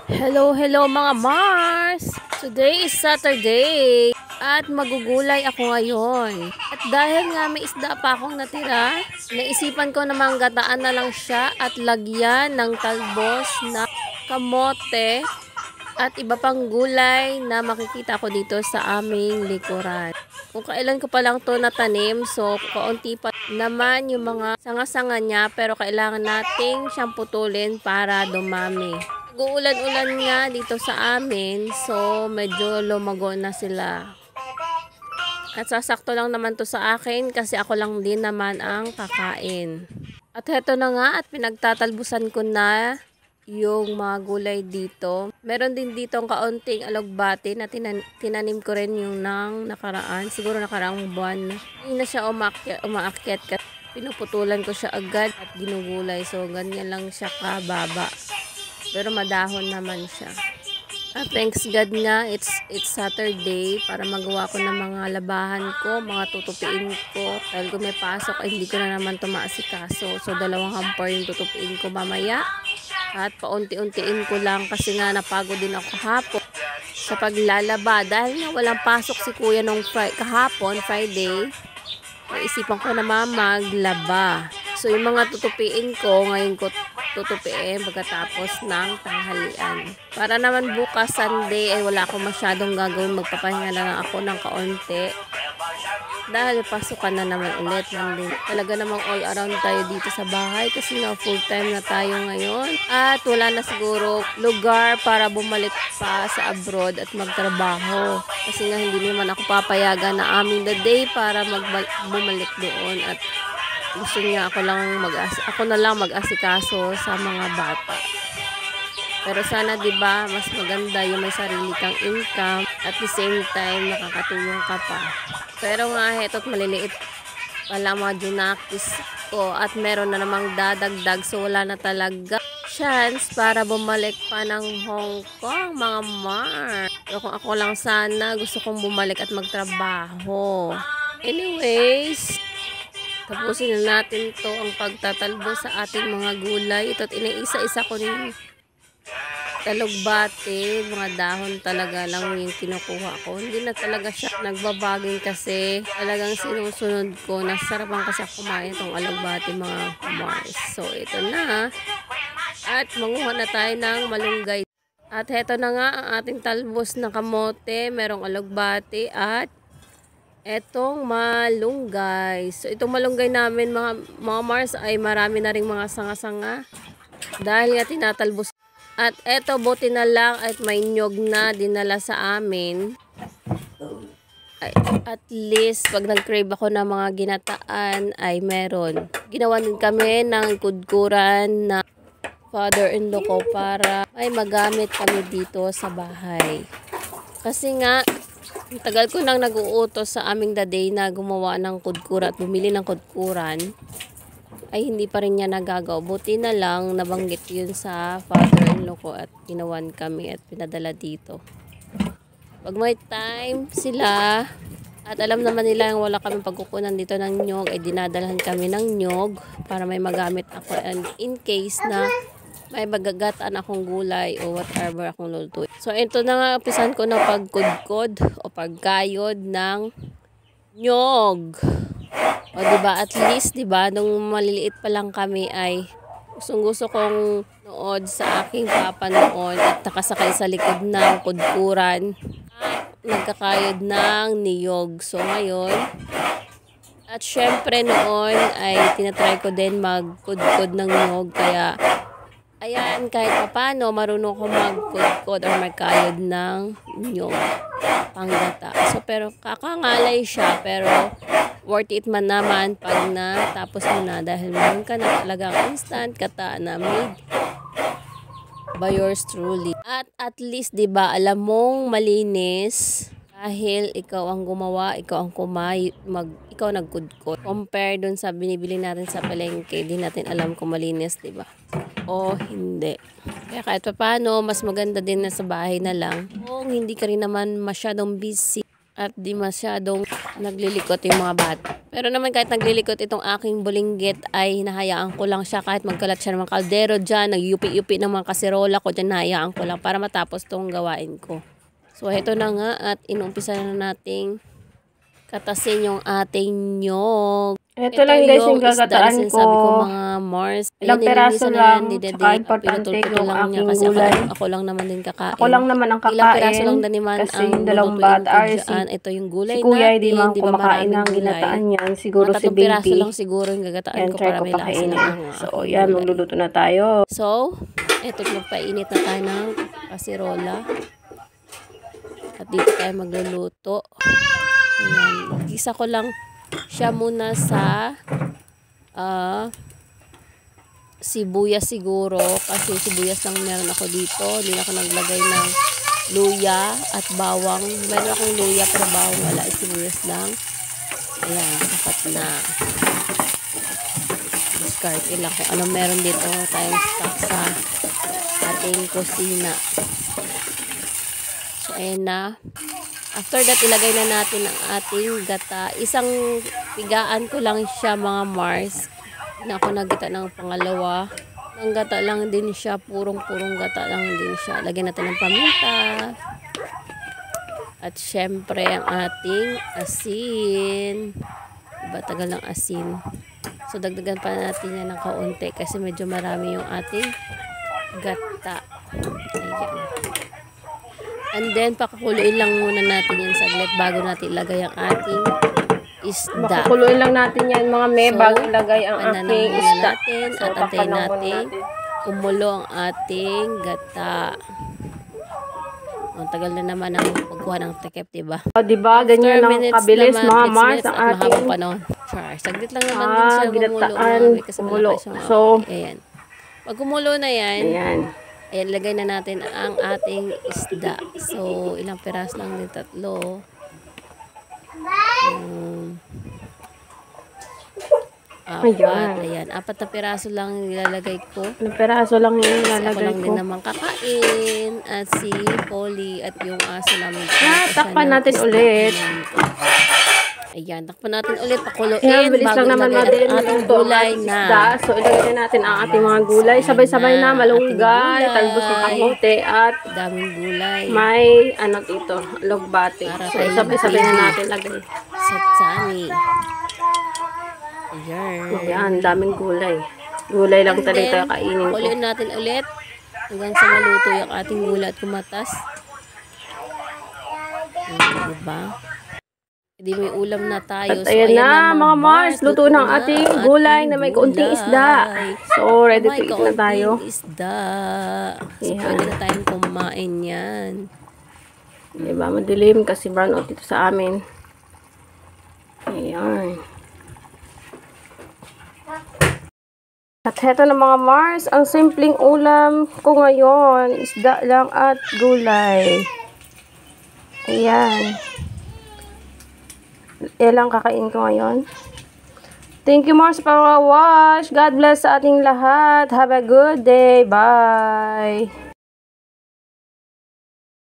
Hello, hello mga Mars! Today is Saturday at magugulay ako ngayon. At dahil nga may isda pa akong natira, naisipan ko namang gataan na lang siya at lagyan ng talbos na kamote at iba pang gulay na makikita ko dito sa aming likuran. Kung kailan ko pa lang to natanim, so kaunti pa naman yung mga sanga-sanga niya, pero kailangan nating siyang putulin para dumami. Nag-uulan-ulan nga dito sa amin, so medyo lumago na sila. At sasakto lang naman to sa akin kasi ako lang din naman ang kakain. At heto na nga at pinagtatalbusan ko na yung mga gulay dito. Meron din dito ang kaunting alugbati na tinanim ko rin yung nang nakaraan. Siguro nakaraang buwan. Hindi na siya umaakyat kasi pinuputulan ko siya agad at ginugulay. So ganyan lang siya kababa. Pero madahon naman siya. At thanks God nga, it's Saturday para magawa ko ng mga labahan ko, mga tutupiin ko. Dahil kung may pasok ay hindi ko na naman tumaasikaso. So dalawang hamper yung tutupiin ko mamaya. At paunti-untiin ko lang kasi nga napagod din ako kahapon sa paglalaba. Dahil nga walang pasok si kuya nung kahapon, Friday, naisipan ko naman maglaba. So yung mga tutupiin ko, ngayon ko tutupiin pagkatapos ng tanghalian. Para naman bukas Sunday ay wala akong masyadong gagawin. Magpapahinga na lang ako ng kaunti. Dahil pasukan na naman ulit. Talaga namang all around tayo dito sa bahay kasi nga full time na tayo ngayon. At wala na siguro lugar para bumalik pa sa abroad at magtrabaho. Kasi nga hindi naman ako papayagan na aming the day para bumalik doon. At gusto niya ako na lang mag-asikaso sa mga bata. Pero sana 'di ba mas maganda yung may sarili kang income at the same time nakakatulong ka pa. Pero nga heto't maliliit pala mga junakis ko at meron na namang dadagdag, so wala na talaga chance para bumalik pa ng Hong Kong mga Mars. Pero kung ako lang sana gusto kong bumalik at magtrabaho. Anyways, tapusin na natin to ang pagtatalbo sa ating mga gulay. Ito't inaisa-isa ko ng talugbati, mga dahon talaga lang yung kinukuha ko. Hindi na talaga siya nagbabagay kasi talagang sinusunod ko. Nasarapan kasi ako kumain itong alugbati mga Mars. So ito na. At manguha na tayo ng malunggay. At heto na nga ang ating talbos na kamote. Merong alugbati at etong malunggay. So itong malunggay namin mga Mars ay marami na ring mga sanga-sanga. Dahil nga tinatalbos. At eto buti na lang at may nyog na dinala sa amin. At least pag nag-crave ako ng mga ginataan ay meron. Ginawa din kami ng kudkuran na father-in-law ko para ay magamit kami dito sa bahay. Kasi nga tagal ko nang nag-uutos sa aming daday na gumawa ng kudkura at bumili ng kudkuran. Ay hindi pa rin niya nagagawa. Buti na lang nabanggit yun sa father-in-law ko at ginawan kami at pinadala dito. Pag may time sila at alam naman nila yung wala kami pagkukunan dito ng nyog, ay dinadalhan kami ng nyog para may magamit ako and in case na may magagataan akong gulay o whatever akong lulutuin. So ito na nga, pisan ko na pagkudkod o pagkayod ng nyog. O diba, at least diba, nung maliliit pa lang kami ay gusto kong nood sa aking papa noon at nakasakay sa likod ng kudkuran at nagkakayod ng niyog. So ngayon, at syempre noon ay tinatry ko din magkudkod ng niyog, kaya ayan, kahit papano marunong ko magkudkod or magkayod ng niyog panggata. So pero kakangalay siya, pero worth it man naman pag natapos mo na dahil meron ka na talagang instant kata na made by yours truly. At least 'di ba alam mong malinis dahil ikaw ang gumawa, ikaw ang ikaw nagkudkod. Compare dun sa binibili natin sa palengke, di natin alam kung malinis, 'di ba? O hindi. Kaya kahit paano mas maganda din na sa bahay na lang kung hindi ka rin naman masyadong busy. at di masyadong naglilikot yung mga bata. Pero naman kahit naglilikot itong aking bulinggit ay hinahayaan ko lang siya kahit magkalat siya ng mga kaldero dyan, nagyupi-yupi ng mga kaserola ko dyan, hinahayaan ko lang para matapos tong gawain ko. So ito na nga at inumpisa na nating katasin yung ating nyog. Ito lang guys yung gagataan ko. Sabi ko mga Mars. Ilang peraso lang. Tsaka importante yung aking gulay. Ako lang naman din kakain. Ako lang naman ang kakain. Ilang peraso lang din naman kasi ang yung dalawang bata. Ito yung gulay si Kuya natin. Di man kumakain ng ginataan yan. Siguro si Baby. Peraso lang siguro yung gagataan ko para may lasa ng So yan, magluluto na tayo. So, ito magpainit na tayo ng kasirola. At dito tayo magluluto. Ayan. Isa ko lang siya muna sa sibuyas siguro. Kasi sibuyas lang meron ako dito. Hindi na ako naglagay ng luya at bawang. Meron akong luya pero bawang wala. Sibuyas lang. Ayan. Sapat na. Discard lang kung ano meron dito tayong stock sa ating kusina. So, ayan na. After that, ilagay na natin ang ating gata. Isang pigaan ko lang siya mga Mars. Na ako nagita ng pangalawa. Ang gata lang din siya. Purong-purong gata lang din siya. Lagyan natin ng paminta. At syempre, ang ating asin. Diba, tagal ng asin. So, dagdagan pa natin yan ng kaunti. Kasi medyo marami yung ating gata. Ayan. And then, pakukuluin lang muna natin yan saglit bago natin ilagay ang ating isda. Pakukuluin lang natin yan mga bago ilagay ang ating isda. So, at antayin natin kumulo ang ating gata. Ang tagal na naman ang pagkuha ng takip, diba? O, diba? Ganyan ang kabilis mga Mars ang ating saglit lang naman din siya kumulo. So, ayan. Pag kumulo na yan, ayan, lagay na natin ang ating isda. So, ilang peraso lang din, 3. Ayan. 4 na peraso lang nilalagay ko. 1 peraso lang yung nilalagay ko. Ako lang din naman kakain. At si Polly at yung aso namin. Takpan natin ulit. Ayan, takpan natin ulit. Pakuluin. Bilis lang naman natin ang ating gulay na. So, ilagay na natin ang ating mga gulay. Sabay-sabay na, malunggay, talbos ng kamote, at daming gulay. May, dito, logbate. So, sabay-sabay na natin lagay. Satsami. Ayan, daming gulay. Gulay lang talaga kainin ko. Pakuluin natin ulit hanggang sa maluto yung ating gulay at kumatas. Diba? Hindi may ulam na tayo. At ayan na mga Mars, luto ng ating gulay na may kaunting isda. So, ready to eat na tayo. Isda. So, pwede na tayong kumain yan. Diba, madilim kasi brown out dito sa amin. Ayan. At heto na mga Mars, ang simpleng ulam ko ngayon, isda lang at gulay. Ayan. Yan lang kakain ko ngayon. Thank you Mars for watch. God bless sa ating lahat. Have a good day. Bye.